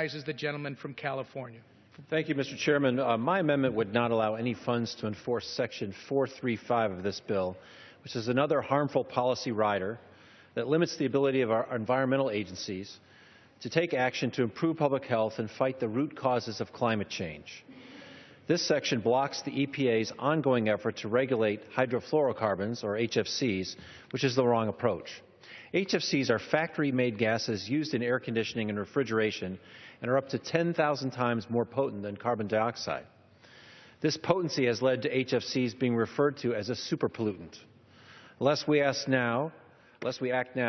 recognizes the gentleman from California. Thank you, Mr. Chairman. My amendment would not allow any funds to enforce Section 435 of this bill, which is another harmful policy rider that limits the ability of our environmental agencies to take action to improve public health and fight the root causes of climate change. This section blocks the EPA's ongoing effort to regulate hydrofluorocarbons, or HFCs, which is the wrong approach. HFCs are factory-made gases used in air conditioning and refrigeration and are up to 10,000 times more potent than carbon dioxide. This potency has led to HFCs being referred to as a superpollutant. Unless we act now,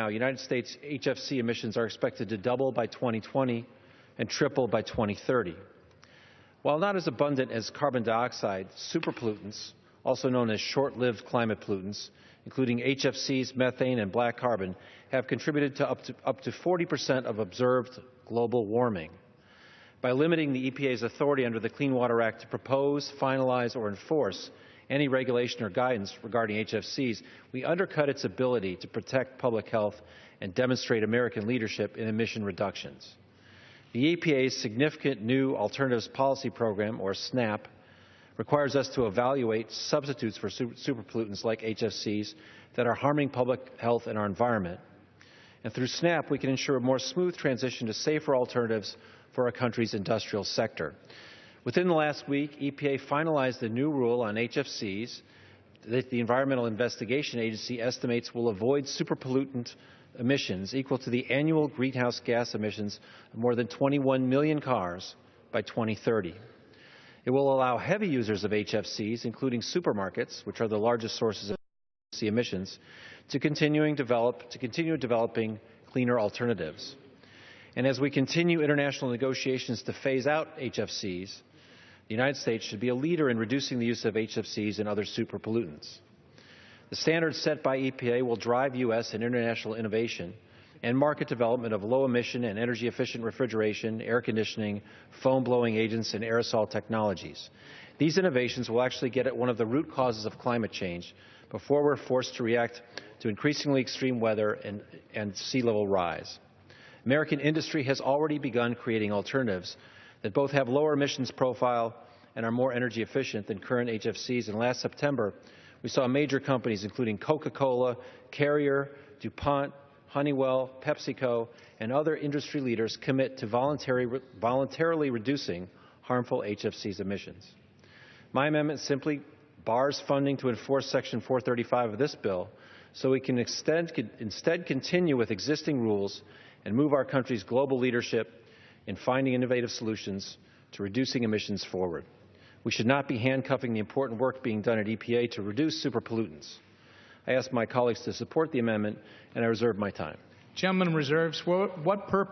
United States HFC emissions are expected to double by 2020 and triple by 2030. While not as abundant as carbon dioxide, superpollutants, also known as short-lived climate pollutants, including HFCs, methane, and black carbon, have contributed to up to 40% of observed global warming. By limiting the EPA's authority under the Clean Water Act to propose, finalize, or enforce any regulation or guidance regarding HFCs, we undercut its ability to protect public health and demonstrate American leadership in emission reductions. The EPA's Significant New Alternatives Policy Program, or SNAP, requires us to evaluate substitutes for superpollutants like HFCs that are harming public health and our environment. And through SNAP, we can ensure a more smooth transition to safer alternatives for our country's industrial sector. Within the last week, EPA finalized a new rule on HFCs that the Environmental Investigation Agency estimates will avoid superpollutant emissions equal to the annual greenhouse gas emissions of more than 21 million cars by 2030. It will allow heavy users of HFCs, including supermarkets, which are the largest sources of HFC emissions, to continue developing cleaner alternatives. And as we continue international negotiations to phase out HFCs, the United States should be a leader in reducing the use of HFCs and other superpollutants. The standards set by EPA will drive U.S. and international innovation and market development of low-emission and energy-efficient refrigeration, air conditioning, foam-blowing agents, and aerosol technologies. These innovations will actually get at one of the root causes of climate change before we're forced to react to increasingly extreme weather and sea level rise. American industry has already begun creating alternatives that both have lower emissions profile and are more energy efficient than current HFCs. And last September, we saw major companies including Coca-Cola, Carrier, DuPont, Honeywell, PepsiCo, and other industry leaders commit to voluntarily reducing harmful HFCs emissions. My amendment simply bars funding to enforce Section 435 of this bill so we can instead continue with existing rules and move our country's global leadership in finding innovative solutions to reducing emissions forward. We should not be handcuffing the important work being done at EPA to reduce superpollutants. I ask my colleagues to support the amendment, and I reserve my time. Gentleman reserves. What purpose?